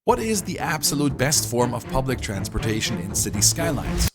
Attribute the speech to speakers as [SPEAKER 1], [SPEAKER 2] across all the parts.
[SPEAKER 1] What is the absolute best form of public transportation in city skylines?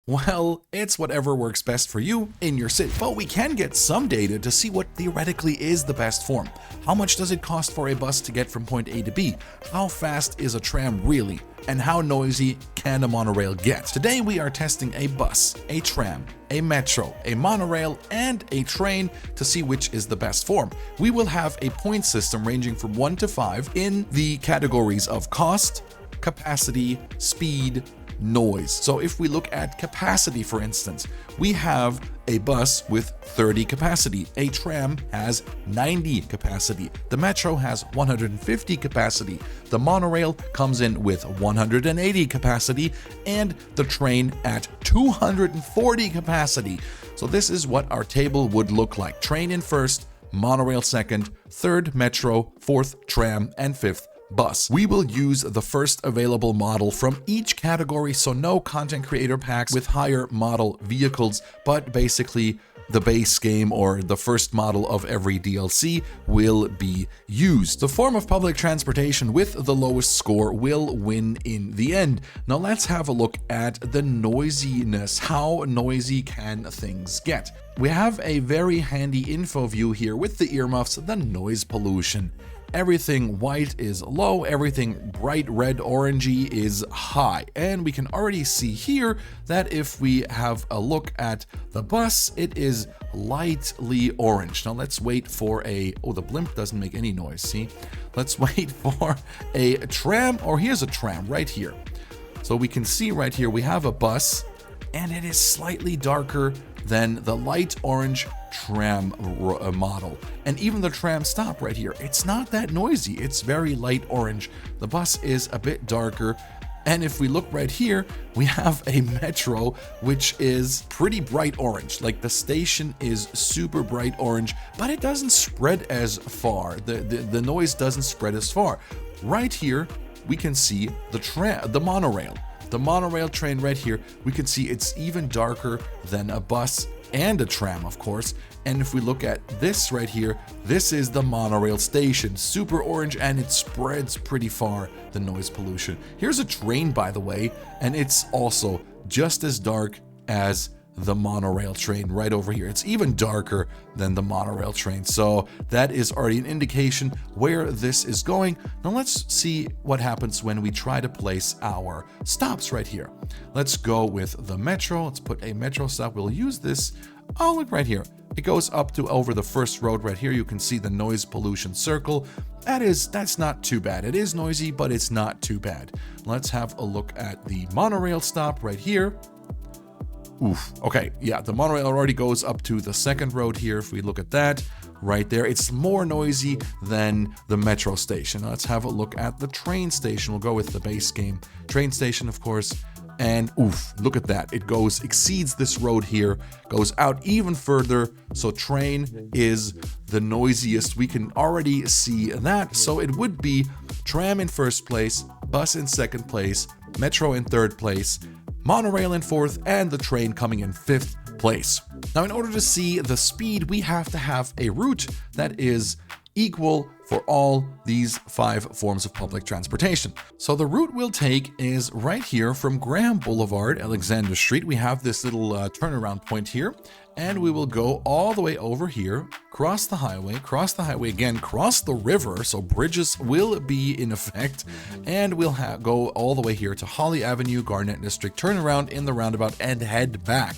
[SPEAKER 1] Well, it's whatever works best for you in your city. But we can get some data to see what theoretically is the best form. How much does it cost for a bus to get from point A to B? How fast is a tram really? And how noisy can a monorail get? Today we are testing a bus, a tram, a metro, a monorail, and a train to see which is the best form. We will have a point system ranging from 1 to 5 in the categories of cost, capacity, speed, noise. So if we look at capacity, for instance, we have a bus with 30 capacity. A tram has 90 capacity. The metro has 150 capacity. The monorail comes in with 180 capacity, and the train at 240 capacity. So this is what our table would look like. Train in first, monorail second, third metro, fourth tram, and fifth bus. We will use the first available model from each category, so no content creator packs with higher model vehicles, but basically the base game or the first model of every DLC will be used. The form of public transportation with the lowest score will win in the end. Now let's have a look at the noisiness. How noisy can things get? We have a very handy info view here with the earmuffs, the noise pollution. Everything white is low, everything bright red orangey is high. And we can already see here that if we have a look at the bus, it is lightly orange. Now let's wait for the blimp doesn't make any noise, see? Let's wait for a tram, or here's a tram right here. So we can see right here we have a bus, and it is slightly darker than the light orange tram model. And even the tram stop right here, it's not that noisy. It's very light orange. The bus is a bit darker. And if we look right here, we have a metro, which is pretty bright orange. Like the station is super bright orange, but it doesn't spread as far. The noise doesn't spread as far. Right here, we can see the monorail. The monorail train right here, we can see it's even darker than a bus and a tram, of course. And if we look at this right here, this is the monorail station, super orange, and it spreads pretty far, the noise pollution. Here's a train, by the way, and it's also just as dark as the monorail train right over here. It's even darker than the monorail train. So that is already an indication where this is going. Now let's see what happens when we try to place our stops right here. Let's go with the metro. Let's put a metro stop. We'll use this. Oh, look right here. It goes up to over the first road right here. You can see the noise pollution circle. That's not too bad. It is noisy, but it's not too bad. Let's have a look at the monorail stop right here. Oof. Okay, yeah, the monorail already goes up to the second road here. If we look at that right there, it's more noisy than the metro station. Let's have a look at the train station. We'll go with the base game train station, of course. And oof, look at that. It exceeds this road here, goes out even further. So train is the noisiest. We can already see that. So it would be tram in first place, bus in second place, metro in third place, monorail in fourth, and the train coming in fifth place. Now, in order to see the speed, we have to have a route that is equal for all these 5 forms of public transportation. So the route we'll take is right here from Graham Boulevard, Alexander Street. We have this little turnaround point here, and we will go all the way over here, cross the highway again, cross the river, so bridges will be in effect, and we'll go all the way here to Holly Avenue, Garnett District, turn around in the roundabout, and head back.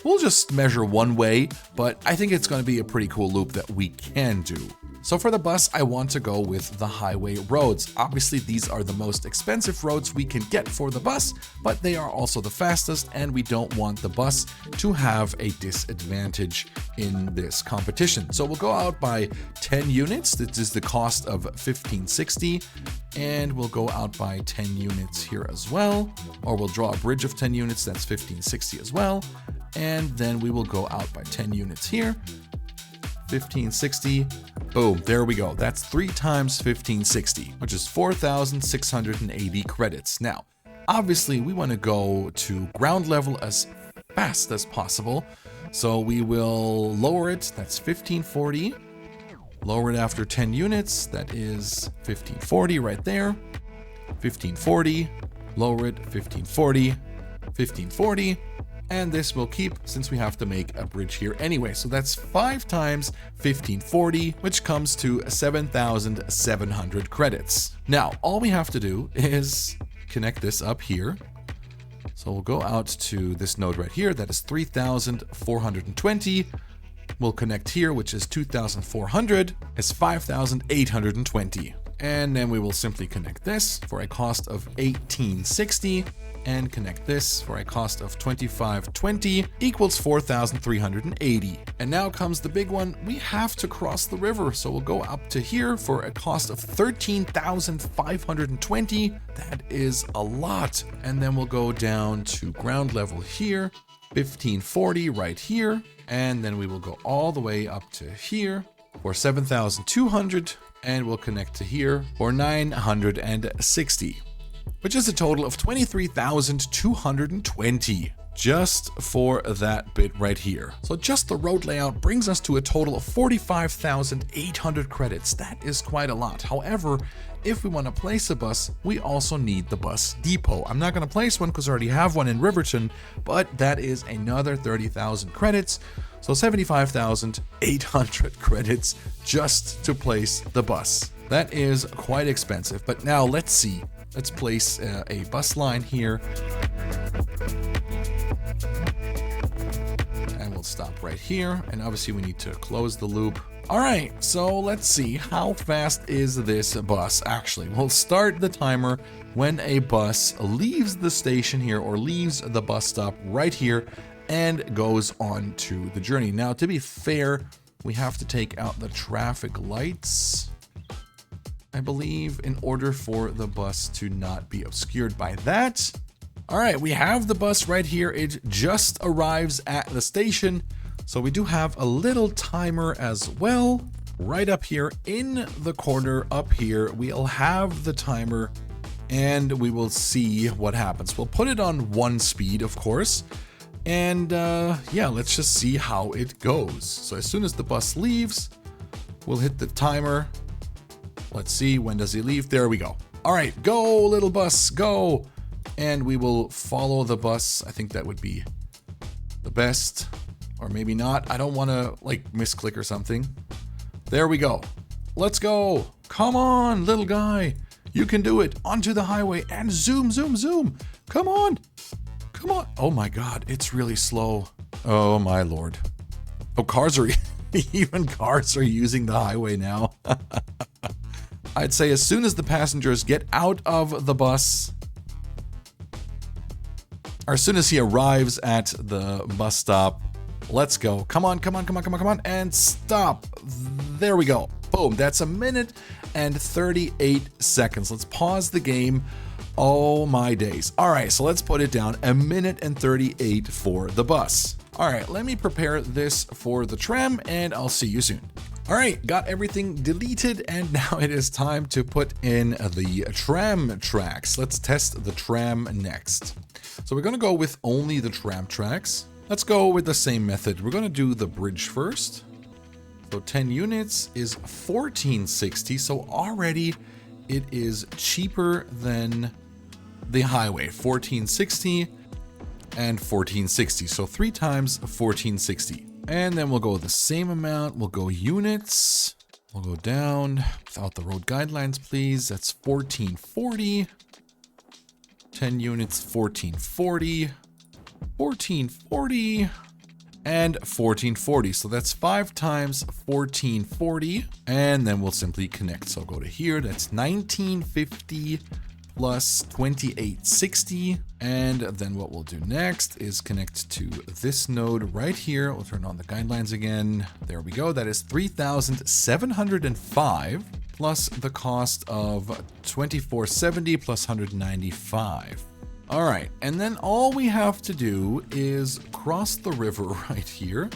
[SPEAKER 1] We'll just measure one way, but I think it's going to be a pretty cool loop that we can do. So for the bus, I want to go with the highway roads. Obviously, these are the most expensive roads we can get for the bus, but they are also the fastest, and we don't want the bus to have a disadvantage in this competition. So we'll go out by 10 units. This is the cost of $15.60, and we'll go out by 10 units here as well, or we'll draw a bridge of 10 units. That's $15.60 as well. And then we will go out by 10 units here. $15.60. Boom, there we go. That's 3 times $15.60, which is 4,680 credits. Now, obviously, we want to go to ground level as fast as possible. So we will lower it. That's $15.40. Lower it after 10 units. That is $15.40 right there. 1540, lower it, 1540, 1540, and this will keep since we have to make a bridge here anyway. So that's 5 times 1540, which comes to 7,700 credits. Now, all we have to do is connect this up here. So we'll go out to this node right here. That is 3,420. We'll connect here, which is 2,400. It's 5,820. And then we will simply connect this for a cost of 1860 and connect this for a cost of 2520 equals 4,380. And now comes the big one. We have to cross the river. So we'll go up to here for a cost of 13,520. That is a lot. And then we'll go down to ground level here, 1540 right here. And then we will go all the way up to here for 7,200. And we'll connect to here for 960, which is a total of 23,220 just for that bit right here. So just the road layout brings us to a total of 45,800 credits. That is quite a lot. However, if we want to place a bus, we also need the bus depot. I'm not going to place one because I already have one in Riverton, but that is another 30,000 credits. So 75,800 credits just to place the bus. That is quite expensive. But now let's see. Let's place a bus line here. And we'll stop right here. And obviously we need to close the loop. All right, so let's see. How fast is this bus? Actually, we'll start the timer when a bus leaves the station here or leaves the bus stop right here and goes on to the journey. Now, to be fair, we have to take out the traffic lights, I believe, in order for the bus to not be obscured by that. All right, we have the bus right here. It just arrives at the station. So we do have a little timer as well. Right up here in the corner up here, we'll have the timer and we will see what happens. We'll put it on 1 speed, of course. And yeah, let's just see how it goes. So as soon as the bus leaves, we'll hit the timer. Let's see, when does he leave? There we go. All right, go little bus, go. And we will follow the bus. I think that would be the best, or maybe not. I don't want to like misclick or something. There we go. Let's go. Come on, little guy. You can do it. Onto the highway and zoom, zoom, zoom. Come on. Come on. Oh my God, it's really slow. Oh my Lord. Oh, cars are, even cars are using the highway now. I'd say as soon as the passengers get out of the bus, or as soon as he arrives at the bus stop, let's go. Come on, come on, come on, come on, come on, and stop. There we go. Boom, that's 1 minute and 38 seconds. Let's pause the game. Oh my days. All right, so let's put it down. 1 minute and 38 for the bus. All right, let me prepare this for the tram and I'll see you soon. All right, got everything deleted and now it is time to put in the tram tracks. Let's test the tram next. So we're gonna go with only the tram tracks. Let's go with the same method. We're gonna do the bridge first. So 10 units is 1460. So already it is cheaper than the highway, 1460 and 1460. So 3 times 1460. And then we'll go the same amount. We'll go units. We'll go down without the road guidelines, please. That's 1440. 10 units, 1440. 1440. And 1440. So that's 5 times 1440. And then we'll simply connect. So go to here. That's 1950 plus 2860. And then what we'll do next is connect to this node right here. We'll turn on the guidelines again. There we go. That is 3,705 plus the cost of 2470 plus 195. All right, and then all we have to do is cross the river right here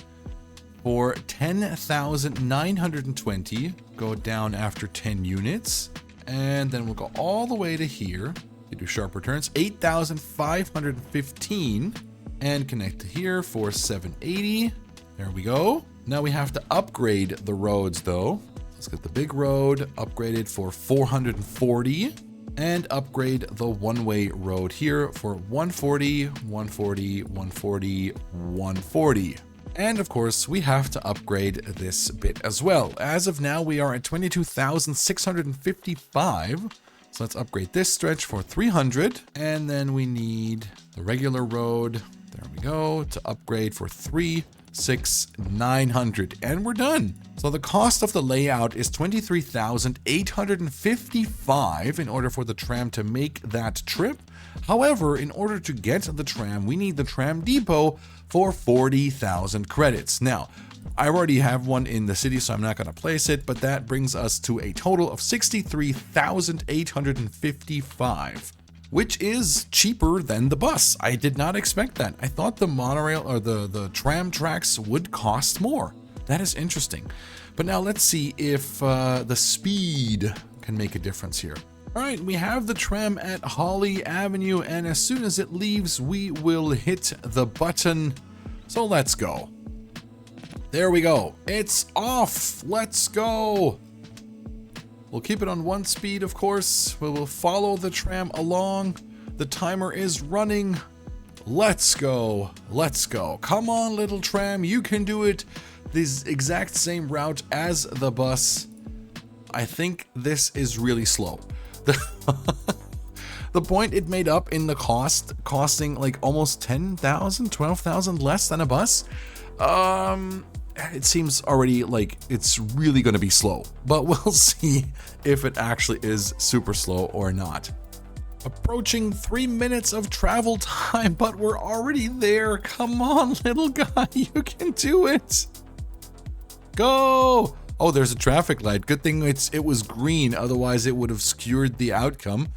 [SPEAKER 1] for 10,920, go down after 10 units, and then we'll go all the way to here to do sharp returns, 8,515, and connect to here for 780. There we go. Now we have to upgrade the roads though. Let's get the big road upgraded for 440. and upgrade the one-way road here for 140, 140, 140, 140. And of course, we have to upgrade this bit as well. As of now, we are at 22,655. So let's upgrade this stretch for 300. And then we need the regular road. There we go. To upgrade for 3,6,900. And we're done. So the cost of the layout is 23,855 in order for the tram to make that trip. However, in order to get the tram, we need the tram depot for 40,000 credits. Now, I already have one in the city, so I'm not going to place it, but that brings us to a total of 63,855, which is cheaper than the bus. I did not expect that. I thought the monorail or the tram tracks would cost more. That is interesting. But now let's see if the speed can make a difference here. All right, we have the tram at Holly Avenue, and as soon as it leaves, we will hit the button. So let's go. There we go. It's off. Let's go. We'll keep it on one speed, of course. We will follow the tram along. The timer is running. Let's go. Let's go. Come on, little tram. You can do it. This exact same route as the bus. I think this is really slow. The point it made up in the costing like almost 10,000, 12,000 less than a bus. It seems already like it's really going to be slow, but we'll see if it actually is super slow or not. Approaching 3 minutes of travel time, but we're already there. Come on, little guy, you can do it. Go. Oh, there's a traffic light. Good thing it was green, otherwise it would have skewed the outcome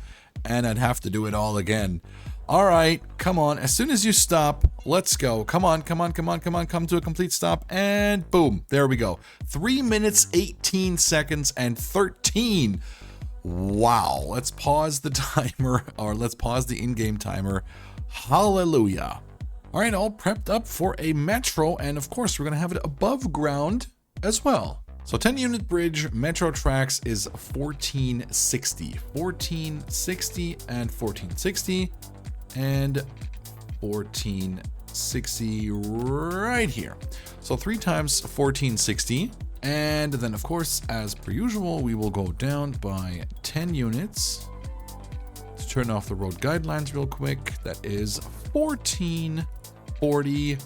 [SPEAKER 1] and I'd have to do it all again. All right, come on. As soon as you stop, let's go. Come on, come on, come on, come on. Come to a complete stop and boom, there we go. 3 minutes, 18 seconds and 13. Wow, let's pause the timer, or let's pause the in-game timer. Hallelujah. All right, all prepped up for a metro, and of course we're gonna have it above ground as well. So 10 unit bridge, metro tracks is 1460, 1460 and 1460 and 1460 right here. So 3 times 1460. And then of course, as per usual, we will go down by 10 units. Let's turn off the road guidelines real quick. That is 1440.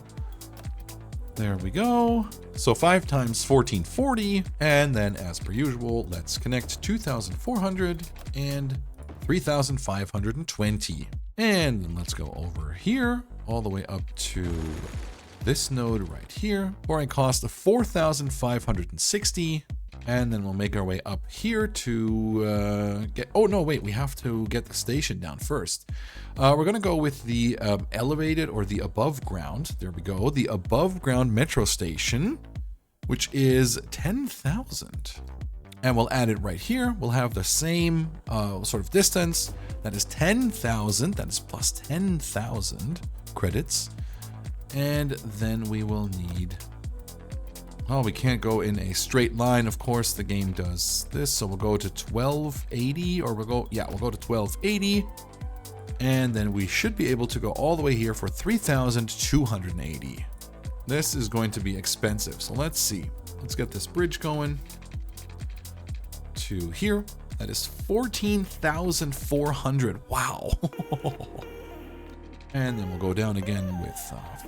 [SPEAKER 1] There we go. So 5 times 1440, and then as per usual, let's connect 2,400 and 3,520. And then let's go over here, all the way up to this node right here, for a cost of 4,560. And then we'll make our way up here to get, oh no, wait, we have to get the station down first. We're gonna go with the elevated or the above ground. There we go, the above ground metro station, which is 10,000. And we'll add it right here. We'll have the same sort of distance. That is 10,000, that is plus 10,000 credits. And then we will need, oh, we can't go in a straight line, of course, the game does this. So we'll go to 1280, or we'll go to 1280. And then we should be able to go all the way here for 3,280. This is going to be expensive. So let's see. Let's get this bridge going to here. That is 14,400. Wow. And then we'll go down again with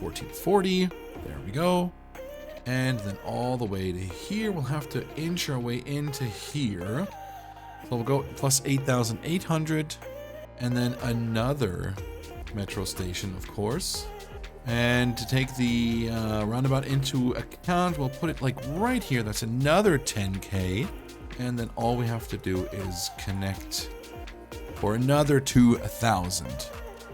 [SPEAKER 1] 1440. There we go. And then all the way to here. We'll have to inch our way into here. So we'll go plus 8,800. And then another metro station, of course. And to take the roundabout into account, we'll put it like right here. That's another 10K. And then all we have to do is connect for another 2,000.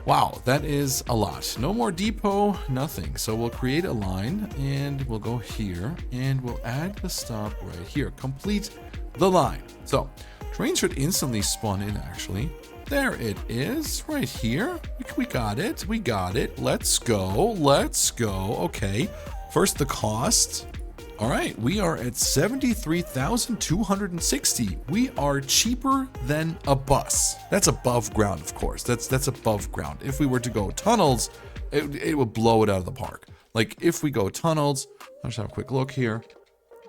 [SPEAKER 1] Wow, that is a lot. No more depot, nothing. So we'll create a line and we'll go here and we'll add the stop right here. Complete the line. So train should instantly spawn in actually. There it is right here. We got it. We got it. Let's go. Let's go. Okay. First the cost. All right, we are at 73,260. We are cheaper than a bus. That's above ground, of course. That's above ground. If we were to go tunnels, it would blow it out of the park. Like if we go tunnels, I'll just have a quick look here.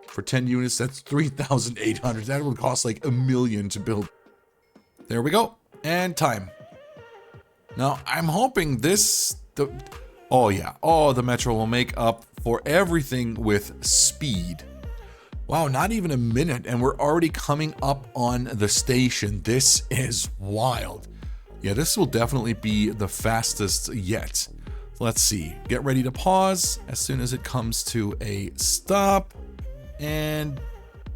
[SPEAKER 1] For 10 units, that's 3,800. That would cost like $1 million to build. There we go. And time. Now, I'm hoping oh yeah. Oh, the Metro will make up for everything with speed. Wow, not even a minute and we're already coming up on the station. This is wild. Yeah, this will definitely be the fastest yet. Let's see. Get ready to pause as soon as it comes to a stop. And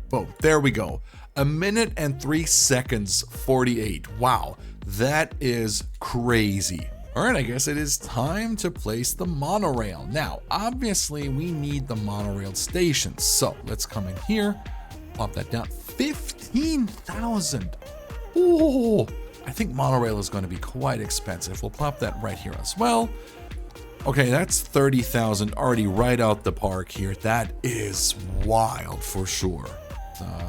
[SPEAKER 1] boom, there we go. 1 minute and 3 seconds 48. Wow, that is crazy. All right, I guess it is time to place the monorail. Now, obviously, we need the monorail station. So let's come in here, plop that down. 15,000. Oh, I think monorail is going to be quite expensive. We'll plop that right here as well. Okay, that's 30,000 already right out the park here. That is wild for sure.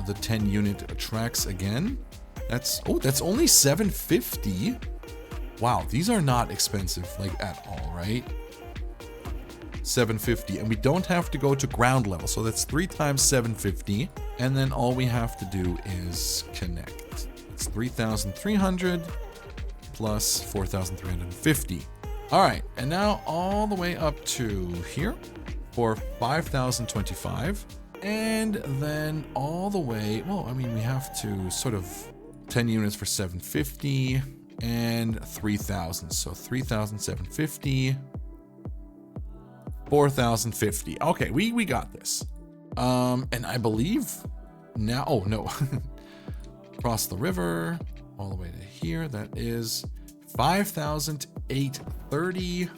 [SPEAKER 1] The 10 unit tracks again. That's only 750. Wow, these are not expensive like at all, right? 750, and we don't have to go to ground level, so that's 3 times 750, and then all we have to do is connect. It's 3,300 plus 4,350. All right, and now all the way up to here for 5,025, and then all the way, well, I mean, we have to sort of 10 units for 750 and 3,000. So 3,750, 4,050. Okay, we got this. And I believe now, oh no, across the river, all the way to here, that is 5,830. Can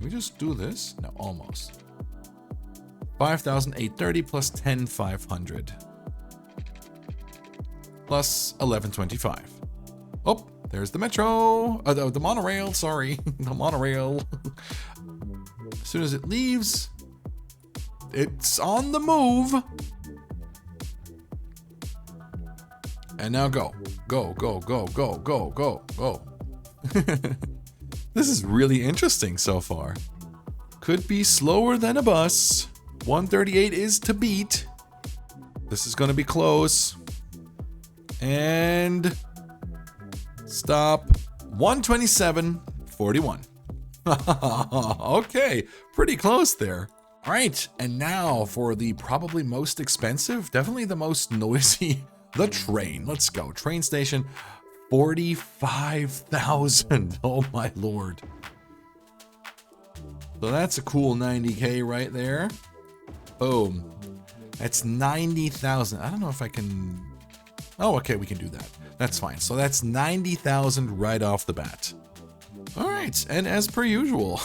[SPEAKER 1] we just do this? No, almost. 5,830 plus 10,500 plus 1125. Oh, there's the metro. The monorail, sorry. The monorail. As soon as it leaves, it's on the move. And now go. Go, go, go, go, go, go, go. This is really interesting so far. Could be slower than a bus. 138 is to beat. This is going to be close. And stop. 127.41. Okay, pretty close there. All right, and now for the probably most expensive, definitely the most noisy, the train. Let's go. Train station, 45,000. Oh my lord. So that's a cool 90K right there. Boom. That's 90,000. I don't know if I can. Oh, okay, we can do that. That's fine. So that's 90,000 right off the bat. All right, and as per usual,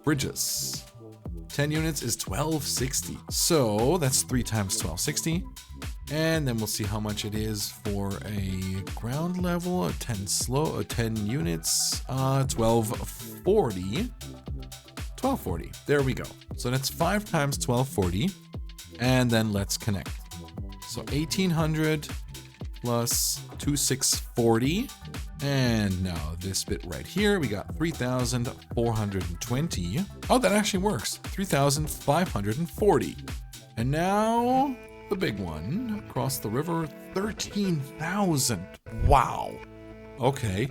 [SPEAKER 1] bridges. 10 units is 1260. So that's 3 times 1260. And then we'll see how much it is for a ground level, a 10 units, 1240. 1240. There we go. So that's 5 times 1240. And then let's connect. So 1800 plus 2640. And now this bit right here, we got 3,420. Oh, that actually works. 3,540. And now the big one across the river, 13,000. Wow. Okay.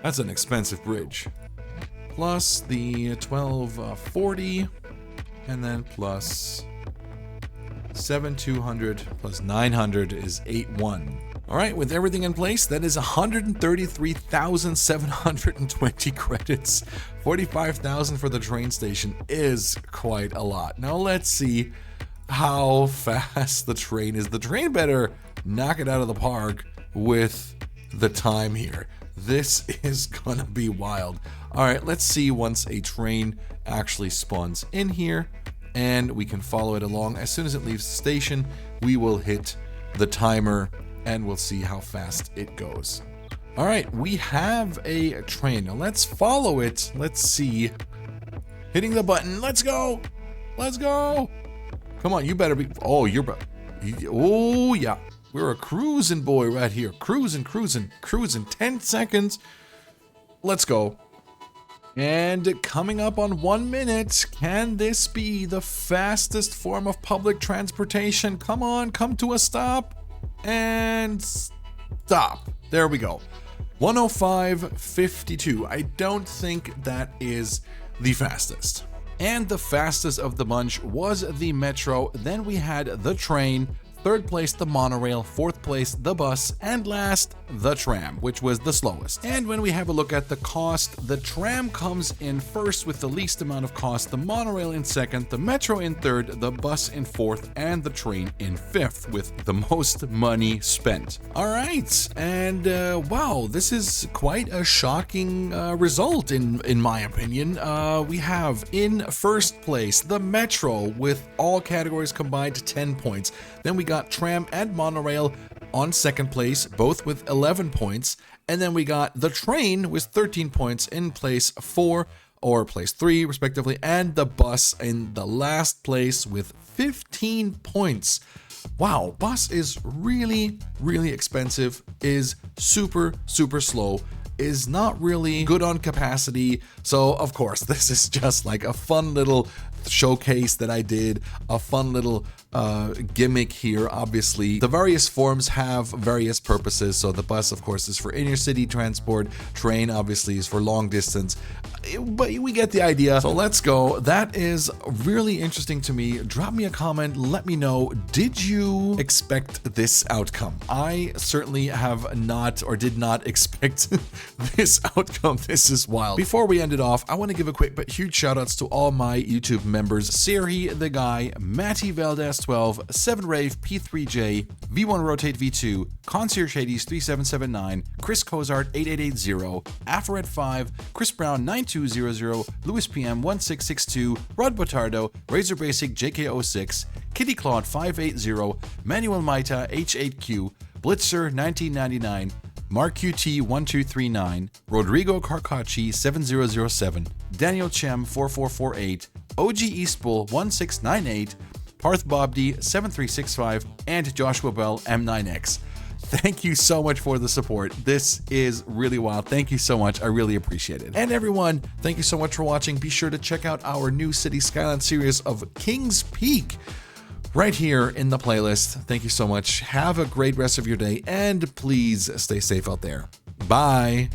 [SPEAKER 1] That's an expensive bridge. Plus the 1240, and then plus 7,200 plus 900 is 8,100. All right, with everything in place, that is 133,720 credits. 45,000 for the train station is quite a lot. Now let's see how fast the train is. The train better knock it out of the park with the time here. This is gonna be wild. All right, let's see once a train actually spawns in here and we can follow it along. As soon as it leaves the station, we will hit the timer and we'll see how fast it goes. All right, we have a train. Now let's follow it. Let's see. Hitting the button. Let's go. Let's go. Come on, you better be. Oh, oh, yeah. We're a cruising boy right here. Cruising. 10 seconds. Let's go. And coming up on 1 minute, can this be the fastest form of public transportation? Come on, come to a stop. And stop. There we go. 1:05:52. I don't think that is the fastest. And the fastest of the bunch was the metro. Then we had the train. Third place, the monorail. Fourth place, the bus. And last, the tram, which was the slowest. And when we have a look at the cost, the tram comes in first with the least amount of cost, the monorail in second, the metro in third, the bus in fourth, and the train in fifth with the most money spent. All right, and wow, this is quite a shocking result in my opinion. We have in first place the metro with all categories combined 10 points. Then we got tram and monorail on second place, both with 11 points. And then we got the train with 13 points in place 4 or place 3 respectively, and the bus in the last place with 15 points. Wow, bus is really expensive, is super slow, is not really good on capacity. So of course, this is just like a fun little showcase that I did, a fun little gimmick here. Obviously, the various forms have various purposes. So the bus, of course, is for inner city transport. Train, obviously, is for long distance. But we get the idea. So let's go. That is really interesting to me. Drop me a comment. Let me know. Did you expect this outcome? I certainly have not, or did not expect this outcome. This is wild. Before we end it off, I want to give a quick but huge shout outs to all my YouTube members: Siri the Guy, Matty Valdez 12, 7Rave P3J, V1 Rotate V2, Concierge Hades 3779, Chris Cozart 8880, Afaret 5, Chris Brown 9200, Louis PM 1662, Rod Botardo, Razor Basic JK06, Kitty Claude 580, Manuel Maita H8Q, Blitzer 1999, Mark QT 1239, Rodrigo Carcacci 7007, Daniel Chem 4448, OG Eastbull 1698, Parth Bobdi 7365, and Joshua Bell M9X. Thank you so much for the support. This is really wild. Thank you so much. I really appreciate it. And everyone, thank you so much for watching. Be sure to check out our new City Skylines series of Kings Peak right here in the playlist. Thank you so much. Have a great rest of your day, and please stay safe out there. Bye.